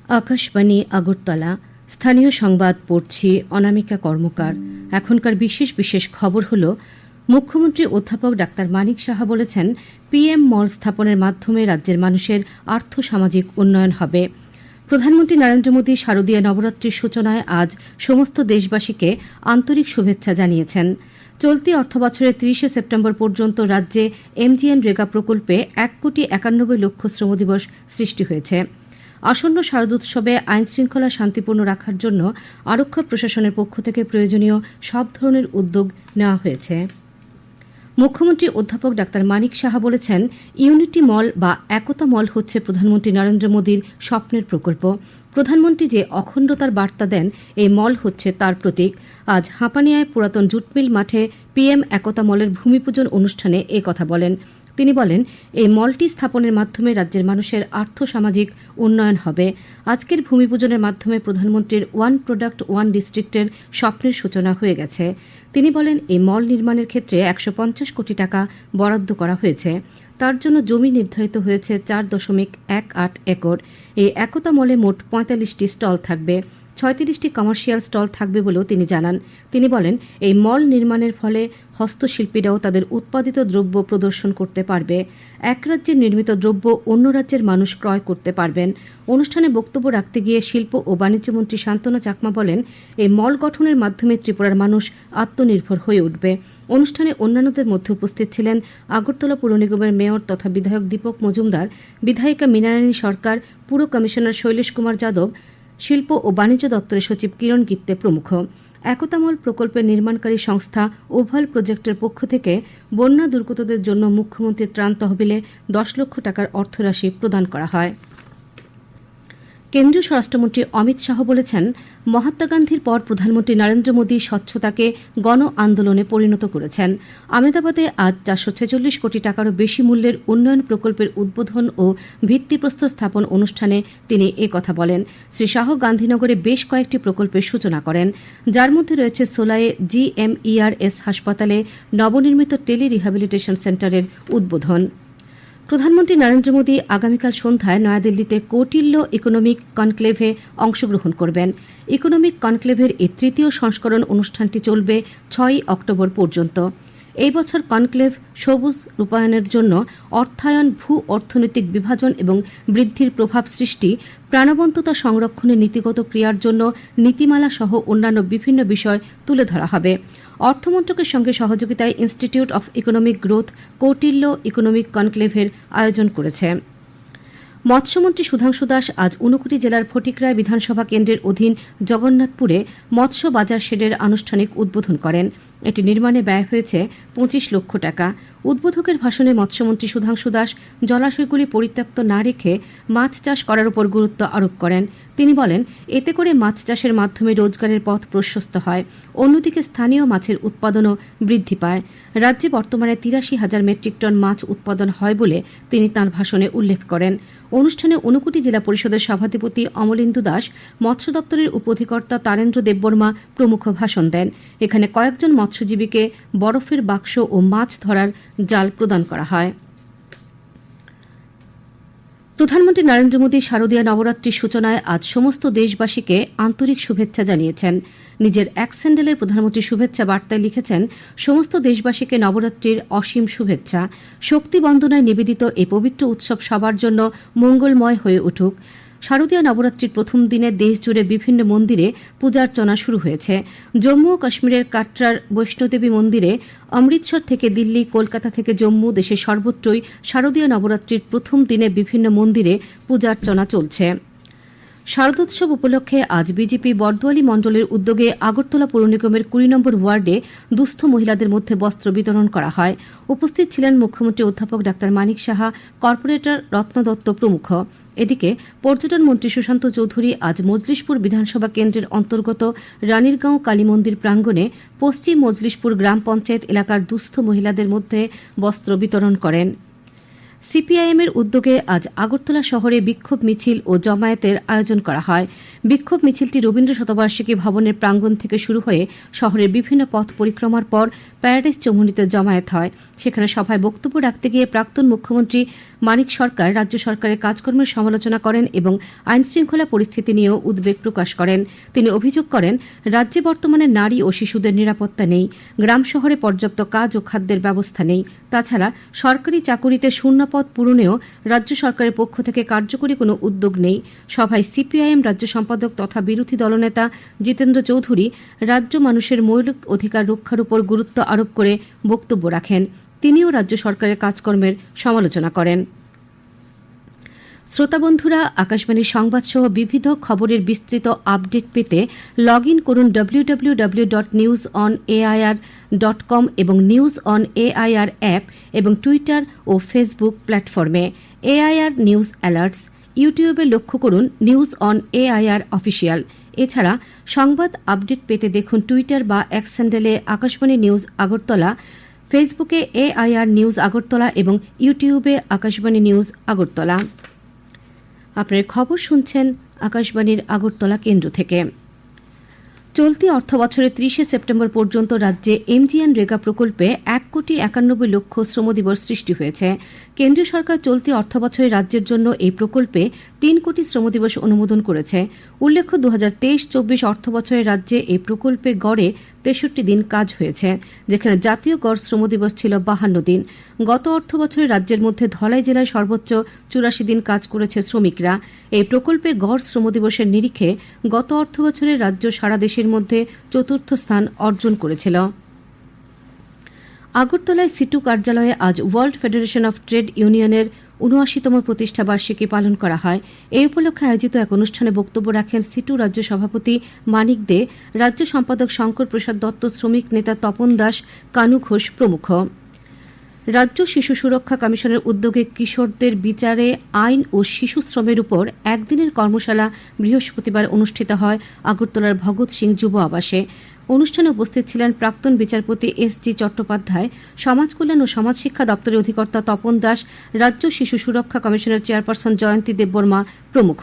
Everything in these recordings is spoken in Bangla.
আকাশবাণী আগরতলা। স্থানীয় সংবাদ পড়ছি অনামিকা কর্মকার। এখনকার বিশেষ বিশেষ খবর হল, মুখ্যমন্ত্রী অধ্যাপক ডাক্তার মানিক সাহা বলেছেন, পিএম মল স্থাপনের মাধ্যমে রাজ্যের মানুষের আর্থ-সামাজিক উন্নয়ন হবে। প্রধানমন্ত্রী নরেন্দ্র মোদী শারদীয় নবরাত্রির সূচনায় আজ সমস্ত দেশবাসীকে আন্তরিক শুভেচ্ছা জানিয়েছেন। চলতি অর্থবছরের ৩০ সেপ্টেম্বর পর্যন্ত রাজ্যে MGNরেগা প্রকল্পে ১,৯১,০০,০০০ শ্রমদিবস সৃষ্টি হয়েছে। আসন্ন শারদোৎসবে আইনশৃঙ্খলা শান্তিপূর্ণ রাখার জন্য আরক্ষা প্রশাসনের পক্ষ থেকে প্রয়োজনীয় সব ধরনের উদ্যোগ নেওয়া হয়েছে। মুখ্যমন্ত্রী অধ্যাপক ডাক্তার মানিক সাহা বলেছেন, ইউনিটি মল বা একতা মল হচ্ছে প্রধানমন্ত্রী নরেন্দ্র মোদীর স্বপ্নের প্রকল্প। প্রধানমন্ত্রী যে অখণ্ডতার বার্তা দেন, এই মল হচ্ছে তার প্রতীক। আজ হাঁপানিয়ায় পুরাতন জুটমিল মাঠে PM একতা মলের ভূমিপূজন অনুষ্ঠানে এ কথা বলেন। তিনি বলেন, এই মলটি স্থাপনের মাধ্যমে রাজ্যের মানুষের আর্থ-সামাজিক উন্নয়ন হবে। আজকের ভূমিপূজনের মাধ্যমে প্রধানমন্ত্রীর ওয়ান প্রোডাক্ট ওয়ান ডিস্ট্রিক্টের স্বপ্নের সূচনা হয়ে গেছে। তিনি বলেন, এই মল নির্মাণের ক্ষেত্রে ১৫০ কোটি টাকা বরাদ্দ করা হয়েছে। তার জন্য জমি নির্ধারিত হয়েছে ৪.18 একর। এই একতা মলে মোট ৪৫টি স্টল থাকবে, ৩৬টি কমার্শিয়াল স্টল থাকবে বলেও তিনি জানান। তিনি বলেন, এই মল নির্মাণের ফলে হস্তশিল্পীরাও তাদের উৎপাদিত দ্রব্য প্রদর্শন করতে পারবে। এক রাজ্যের নির্মিত দ্রব্য অন্য রাজ্যের মানুষ ক্রয় করতে পারবেন। অনুষ্ঠানে বক্তব্য রাখতে গিয়ে শিল্প ও বাণিজ্য মন্ত্রী শান্তনা চাকমা বলেন, এই মল গঠনের মাধ্যমে ত্রিপুরার মানুষ আত্মনির্ভর হয়ে উঠবে। অনুষ্ঠানে অন্যান্যদের মধ্যে উপস্থিত ছিলেন আগরতলা পুর নিগমের মেয়র তথা বিধায়ক দীপক মজুমদার, বিধায়িকা মীনারানী সরকার, পুর কমিশনার শৈলেশ কুমার যাদব, শিল্প ও বাণিজ্য দপ্তরের সচিব কিরণ গিত্তে প্রমুখ। একতামল প্রকল্পের নির্মাণকারী সংস্থা ওভাল প্রজেক্টের পক্ষ থেকে বন্যা দুর্গতদের জন্য মুখ্যমন্ত্রীর ত্রাণ তহবিলে ১০ লক্ষ টাকার অর্থরাশি প্রদান করা হয়। কেন্দ্রীয় স্বরাষ্ট্রমন্ত্রী অমিত শাহ বলেছেন, মহাত্মা গান্ধীর পর প্রধানমন্ত্রী নরেন্দ্র মোদী স্বচ্ছতাকে গণ আন্দোলনে পরিণত করেছেন। আহমেদাবাদে আজ ৪৪৬ কোটি টাকারও বেশি মূল্যের উন্নয়ন প্রকল্পের উদ্বোধন ও ভিত্তিপ্রস্তর স্থাপন অনুষ্ঠানে তিনি কথা বলেন। শ্রী শাহ গান্ধীনগরে বেশ কয়েকটি প্রকল্পের সূচনা করেন, যার মধ্যে রয়েছে সোলায়ে GMERS হাসপাতালে নবনির্মিত টেলি রিহ্যাবিলিটেশন সেন্টারের উদ্বোধন। প্রধানমন্ত্রী নরেন্দ্র মোদী আগামীকাল সন্ধ্যায় নয়াদিল্লিতে কৌটিল্য ইকোনমিক কনক্লেভে অংশগ্রহণ করবেন। ইকোনমিক কনক্লেভের এই তৃতীয় সংস্করণ অনুষ্ঠানটি চলবে ৬ অক্টোবর পর্যন্ত। এই বছর কনক্লেভ সবুজ রূপায়ণের জন্য অর্থায়ন, ভূ অর্থনৈতিক বিভাজন এবং বৃদ্ধির প্রভাব সৃষ্টি, প্রাণবন্ততা সংরক্ষণের নীতিগত ক্রিয়ার জন্য নীতিমালা সহ অন্যান্য বিভিন্ন বিষয় তুলে ধরা হবে। অর্থমন্ত্রকের সঙ্গে সহযোগিতায় Institute of Economic Growth Kautilya economic কনক্লেভের আয়োজন করেছে। মৎস্যমন্ত্রী সুধাংশু দাস আজ ঊনকোটি জেলার ফটিকরায় বিধানসভা কেন্দ্রের অধীন জগন্নাথপুরে মৎস্য বাজার শেডের আনুষ্ঠানিক উদ্বোধন করেন। এটি নির্মাণে ব্যয় হয়েছে ২৫ লক্ষ টাকা। উদ্বোধকের ভাষণে মৎস্যমন্ত্রী সুধাংশু দাস জলাশয়গুলি পরিত্যক্ত না রেখে মাছ চাষ করার উপর গুরুত্ব আরোপ করেন। তিনি বলেন, এতে করে মাছ চাষের মাধ্যমে রোজগারের পথ প্রশস্ত হয়, অন্যদিকে স্থানীয় মাছের উৎপাদনও বৃদ্ধি পায়। রাজ্যে বর্তমানে ৮৩,০০০ মেট্রিক টন মাছ উৎপাদন হয় বলে তিনি তাঁর ভাষণে উল্লেখ করেন। অনুষ্ঠানে ঊনকোটি জেলা পরিষদের সভাধিপতি অমলেন্দু দাস, মৎস্য দপ্তরের উপঅধিকর্তা তারেন্দ্র দেববর্মা প্রমুখ ভাষণ দেন। এখানে কয়েকজন মৎস্যজীবীকে বরফের বাক্স ও মাছ ধরার জাল প্রদান করা হয়। প্রধানমন্ত্রী নরেন্দ্র মোদী শারদীয় নবরাত্রির সূচনায় আজ সমস্ত দেশবাসীকে আন্তরিক শুভেচ্ছা জানিয়েছেন। নিজের এক স্যান্ডেলের প্রধানমন্ত্রী শুভেচ্ছা বার্তায় লিখেছেন, সমস্ত দেশবাসীকে নবরাত্রির অসীম শুভেচ্ছা। শক্তি বন্দনায় নিবেদিত এই পবিত্র উৎসব সবার জন্য মঙ্গলময় হয়ে উঠুক। শারদীয় নবরাত্রির প্রথম দিনে দেশজুড়ে বিভিন্ন মন্দিরে পূজার্চনা শুরু হয়েছে। জম্মু ও কাশ্মীরের কাটরার বৈষ্ণোদেবী মন্দিরে, অমৃতসর থেকে দিল্লি, কলকাতা থেকে জম্মু, দেশের সর্বত্রই শারদীয় নবরাত্রির প্রথম দিনে বিভিন্ন মন্দিরে পূজার্চনা চলছে। শারদোৎসব উপলক্ষে আজ বিজেপি বর্দোয়ালি মণ্ডলের উদ্যোগে আগরতলা পৌর নিগমের ২০ নম্বর ওয়ার্ডে দুস্থ মহিলাদের মধ্যে বস্ত্র বিতরণ করা হয়। উপস্থিত ছিলেন মুখ্যমন্ত্রী অধ্যাপক ডাক্তার মানিক সাহা, কর্পোরেটর রত্ন দত্ত প্রমুখ। এদিকে পর্যটন মন্ত্রী সুশান্ত চৌধুরী আজ মজলিশপুর বিধানসভা কেন্দ্রের অন্তর্গত রানীরগাঁও কালী মন্দির প্রাঙ্গণে পশ্চিম মজলিশপুর গ্রাম পঞ্চায়েত এলাকার দুস্থ মহিলাদের মধ্যে বস্ত্র বিতরণ করেন। সিপিআইএম এর উদ্যোগে আজ আগরতলা শহরে বিক্ষোভ মিছিল ও জমায়েতের আয়োজন করা হয়। বিক্ষোভ মিছিলটি রবীন্দ্র শতবার্ষিকী ভবনের প্রাঙ্গণ থেকে শুরু হয়ে শহরের বিভিন্ন পথ পরিক্রমার পর প্যারাডাইস চৌমুহনীতে জমায়েত হয়। সেখানে সভায় বক্তব্য রাখতে গিয়ে প্রাক্তন মুখ্যমন্ত্রী মানিক সরকার রাজ্য সরকারের কাজকর্মের সমালোচনা করেন এবং আইনশৃঙ্খলা পরিস্থিতি নিয়েও উদ্বেগ প্রকাশ করেন। তিনি অভিযোগ করেন, রাজ্যে বর্তমানে নারী ও শিশুদের নিরাপত্তা নেই, গ্রাম শহরে পর্যাপ্ত কাজ ও খাদ্যের ব্যবস্থা নেই। তাছাড়া সরকারি চাকুরিতে শূন্যপদ পূরণেও রাজ্য সরকারের পক্ষ থেকে কার্যকরী কোনো উদ্যোগ নেই। সভায় সিপিআইএম রাজ্য সম্পাদক তথা বিরোধী দলনেতা জিতেন্দ্র চৌধুরী রাজ্য মানুষের মৌলিক অধিকার রক্ষার উপর গুরুত্ব আরোপ করে বক্তব্য রাখেন। তিনিও রাজ্য সরকারের কাজকর্মের সমালোচনা করেন। শ্রোতাবন্ধুরা, আকাশবাণীর সংবাদসহ বিবিধ খবরের বিস্তৃত আপডেট পেতে লগ ইন করুন www.newsonair.com এবং নিউজ অন এআইআর অ্যাপ এবং টুইটার ও ফেসবুক প্ল্যাটফর্মে এআইআর নিউজ অ্যালার্টস। ইউটিউবে লক্ষ্য করুন নিউজ অন এআইআর অফিসিয়াল। এছাড়া সংবাদ আপডেট পেতে দেখুন টুইটার বা এক্স হ্যান্ডেলে আকাশবাণী নিউজ আগরতলা, ফেসবুকে এআইআর নিউজ আগরতলা এবং ইউটিউবে আকাশবাণী নিউজ আগরতলা। আপনার খবর শুনছেন আকাশবাণীর আগরতলা কেন্দ্র থেকে। চলতি অর্থবছরের ৩০ সেপ্টেম্বর পর্যন্ত রাজ্যে এমজিএনরেগা প্রকল্পে ১,৯১,০০,০০০ শ্রমদিবস সৃষ্টি হয়েছে। কেন্দ্রীয় সরকার চলতি অর্থবছরে রাজ্যের জন্য এই প্রকল্পে ৩ কোটি শ্রমদিবস অনুমোদন করেছে। উল্লেখ্য, ২০২৩-২৪ অর্থবছরে রাজ্যে এই প্রকল্পে গড়ে ৬৩ দিন কাজ হয়েছে, যেখানে জাতীয় গড় শ্রমদিবস ছিল ৫২ দিন। গত অর্থবছরে রাজ্যের মধ্যে ধলাই জেলায় সর্বোচ্চ ৮৪ দিন কাজ করেছে শ্রমিকরা। এই প্রকল্পে গড় শ্রমদিবসের নিরিখে গত অর্থবছরে রাজ্য সারা দেশের মধ্যে চতুর্থ স্থান অর্জন করেছিল। আগরতলায় সিটু কার্যালয়ে আজ ওয়ার্ল্ড ফেডারেশন অফ ট্রেড ইউনিয়নের ৭৯তম প্রতিষ্ঠা বার্ষিকী পালন করা হয়। এই উপলক্ষে আয়োজিত এক অনুষ্ঠানে বক্তব্য রাখেন সিটু রাজ্য সভাপতি মানিক দে, রাজ্য সম্পাদক শঙ্কর প্রসাদ দত্ত, শ্রমিক নেতা তপন দাস, কানু ঘোষ প্রমুখ। রাজ্য শিশু সুরক্ষা কমিশনের উদ্যোগে কিশোরদের বিচারে আইন ও শিশু শ্রমের উপর একদিনের কর্মশালা বৃহস্পতিবার অনুষ্ঠিত হয় আগরতলার ভগৎ সিং যুব আবাসে। অনুষ্ঠানে উপস্থিত ছিলেন প্রাক্তন বিচারপতি এস.জি. চট্টোপাধ্যায়, সমাজ কল্যাণ ও সমাজ শিক্ষা দপ্তরের অধিকর্তা তপন দাস, রাজ্য শিশু সুরক্ষা কমিশনের চেয়ারপারসন জয়ন্তী দেববর্মা প্রমুখ।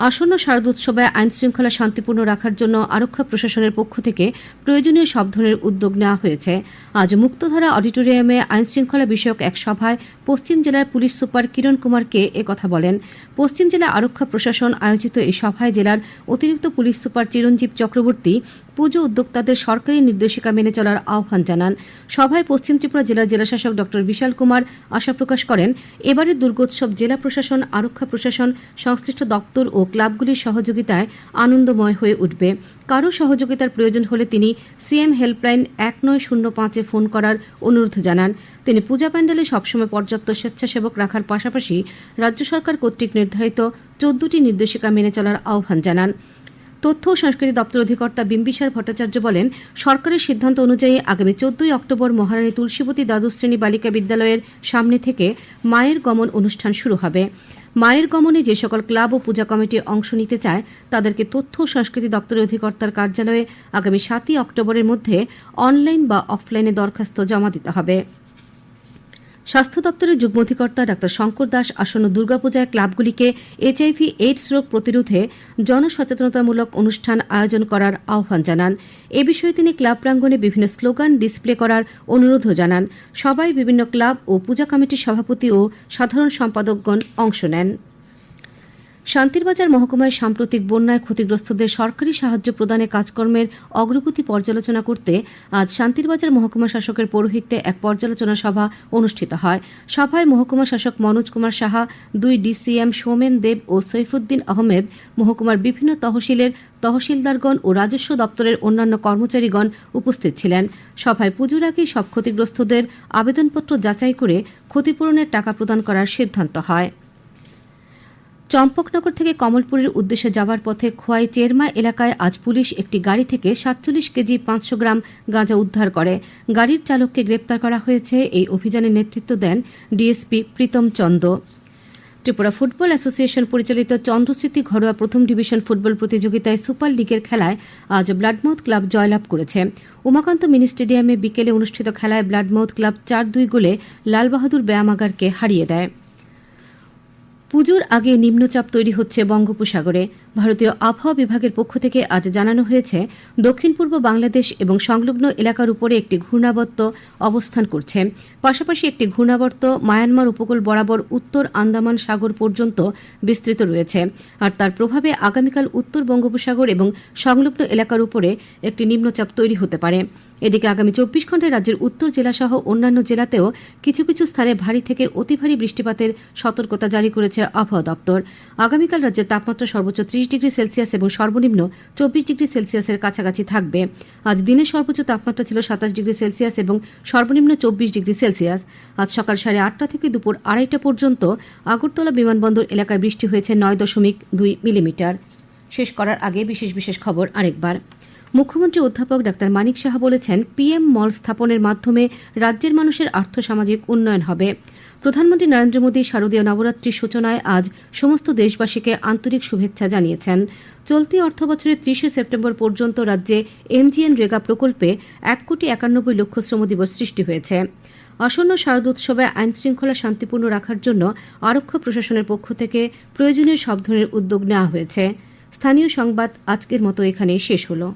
আসন্ন শারদোৎসবে আইনশৃঙ্খলা শান্তিপূর্ণ রাখার জন্য আরক্ষা প্রশাসনের পক্ষ থেকে প্রয়োজনীয় সব ধরনের উদ্যোগ নেওয়া হয়েছে। আজ মুক্তধারা অডিটোরিয়ামে আইনশৃঙ্খলা বিষয়ক এক সভায় পশ্চিম জেলার পুলিশ সুপার কিরণ কুমার কে একথা বলেন। পশ্চিম জেলা আরক্ষা প্রশাসন আয়োজিত এই সভায় জেলার অতিরিক্ত পুলিশ সুপার চিরঞ্জীব চক্রবর্তী পুজো উদ্যোক্তাদের সরকারি নির্দেশিকা মেনে চলার আহ্বান জানান। সভায় পশ্চিম ত্রিপুরা জেলার জেলাশাসক ড বিশাল কুমার আশা প্রকাশ করেন, এবারের দুর্গোৎসব জেলা প্রশাসন, আরক্ষা প্রশাসন, সংশ্লিষ্ট দপ্তর ও ক্লাবগুলির সহযোগিতায় আনন্দময় হয়ে উঠবে। কারো সহযোগিতার প্রয়োজন হলে তিনি সিএম হেল্পলাইন 1905-এ ফোন করার অনুরোধ জানান। তিনি পূজা প্যান্ডেলে সবসময় পর্যাপ্ত স্বেচ্ছাসেবক রাখার পাশাপাশি রাজ্য সরকার কর্তৃক নির্ধারিত 14টি নির্দেশিকা মেনে চলার আহ্বান জানান। তথ্য ও সংস্কৃতি দপ্তর অধিকর্তা বিম্বিসার ভট্টাচার্য বলেন, সরকারের সিদ্ধান্ত অনুযায়ী আগামী 14 অক্টোবর মহারানী তুলসীবতী দ্বাদশ শ্রেণী বালিকা বিদ্যালয়ের সামনে থেকে মায়ের গমন অনুষ্ঠান শুরু হবে। মায়ের গমনে যে সকল ক্লাব ও পূজা কমিটি অংশ নিতে চায় তাদেরকে তথ্য ও সংস্কৃতি দপ্তরের অধিকর্তার কার্যালয়ে আগামী 7 অক্টোবরের মধ্যে অনলাইন বা অফলাইনে দরখাস্ত জমা দিতে হবে। স্বাস্থ্য দপ্তরের যুগ্ম অধিকর্তা ডাক্তার শঙ্কর দাস আসন্ন দুর্গাপূজায় ক্লাবগুলিকে HIV/AIDS রোগ প্রতিরোধে জনসচেতনতামূলক অনুষ্ঠান আয়োজন করার আহ্বান জানান। এ বিষয়ে তিনি ক্লাব প্রাঙ্গণে বিভিন্ন স্লোগান ডিসপ্লে করার অনুরোধও জানান। সবাই বিভিন্ন ক্লাব ও পূজা কমিটির সভাপতি ও সাধারণ সম্পাদকগণ অংশ নেন। শান্তিরবাজার মহকুমায় সাম্প্রতিক বন্যায় ক্ষতিগ্রস্তদের সরকারি সাহায্য প্রদানে কাজকর্মের অগ্রগতি পর্যালোচনা করতে আজ শান্তিরবাজার মহকুমা শাসকের পৌরোহিত্যে এক পর্যালোচনা সভা অনুষ্ঠিত হয়। সভায় মহকুমা শাসক মনোজ কুমার সাহা, 2 DCM সৌমেন দেব ও সৈফুদ্দিন আহমেদ, মহকুমার বিভিন্ন তহসিলের তহসিলদারগণ ও রাজস্ব দপ্তরের অন্যান্য কর্মচারীগণ উপস্থিত ছিলেন। সভায় পুজোর আগেই সব ক্ষতিগ্রস্তদের আবেদনপত্র যাচাই করে ক্ষতিপূরণের টাকা প্রদান করার সিদ্ধান্ত হয়। চম্পকনগর থেকে কমলপুরের উদ্দেশ্যে যাওয়ার পথে খোয়াই চেরমা এলাকায় আজ পুলিশ একটি গাড়ি থেকে 47 কেজি 500 গ্রাম গাঁজা উদ্ধার করে। গাড়ির চালককে গ্রেপ্তার করা হয়েছে। এই অভিযানে নেতৃত্ব দেন DSP Pritam Chanda. Tripura football association পরিচালিত চন্দ্রস্মৃতি ঘরোয়া প্রথম ডিভিশন ফুটবল প্রতিযোগিতায় সুপার লিগের খেলায় আজ ব্লাডমাউথ ক্লাব জয়লাভ করেছে। উমাকান্ত মিনি স্টেডিয়ামে বিকেলে অনুষ্ঠিত খেলায় ব্লাডমাউথ ক্লাব ৪-২ গোলে লালবাহাদুর ব্যায়ামাগারকে হারিয়ে দেয়। পুজোর আগে নিম্নচাপ তৈরি হচ্ছে বঙ্গোপসাগরে। ভারতীয় আবহাওয়া বিভাগের পক্ষ থেকে আজ জানানো হয়েছে, দক্ষিণ পূর্ব বাংলাদেশ এবং সংলগ্ন এলাকার উপরে একটি ঘূর্ণাবর্ত অবস্থান করছে। পাশাপাশি একটি ঘূর্ণাবর্ত মায়ানমার উপকূল বরাবর উত্তর আন্দামান সাগর পর্যন্ত বিস্তৃত রয়েছে, আর তার প্রভাবে আগামীকাল উত্তর বঙ্গোপসাগর এবং সংলগ্ন এলাকার উপরে একটি নিম্নচাপ তৈরি হতে পারে। এদিকে আগামী ২৪ ঘণ্টায় রাজ্যের উত্তর জেলাসহ অন্যান্য জেলাতেও কিছু কিছু স্থানে ভারী থেকে অতি ভারী বৃষ্টিপাতের সতর্কতা জারি করেছে আবহাওয়া দপ্তর। আগামীকাল রাজ্যের তাপমাত্রা সর্বোচ্চ ৩০°C এবং সর্বনিম্ন ২৪°C কাছাকাছি থাকবে। আজ দিনের সর্বোচ্চ তাপমাত্রা ছিল ২৭°C এবং সর্বনিম্ন ২৪°C। আজ সকাল ৮:৩০ থেকে দুপুর ২:৩০ পর্যন্ত আগরতলা বিমানবন্দর এলাকায় বৃষ্টি হয়েছে ৯.২ মিলিমিটার। শেষ করার আগে বিশেষ বিশেষ খবর আরেকবার। মুখ্যমন্ত্রী অধ্যাপক ডাক্তার মানিক সাহা বলেছেন, পিএম মল স্থাপনের মাধ্যমে রাজ্যের মানুষের আর্থসামাজিক উন্নয়ন হবে। প্রধানমন্ত্রী নরেন্দ্র মোদী শারদীয় নবরাত্রির সূচনায় আজ সমস্ত দেশবাসীকে আন্তরিক শুভেচ্ছা জানিয়েছেন। চলতি অর্থবছরের ৩০ সেপ্টেম্বর পর্যন্ত রাজ্যে MGNরেগা প্রকল্পে ১,৯১,০০,০০০ শ্রমদিবস সৃষ্টি হয়েছে। আসন্ন শারদোৎসবে আইনশৃঙ্খলা শান্তিপূর্ণ রাখার জন্য আরক্ষা প্রশাসনের পক্ষ থেকে প্রয়োজনীয় সব ধরনের উদ্যোগ নেওয়া হয়েছে। স্থানীয় সংবাদ আজকের মতো এখানেই শেষ হলো।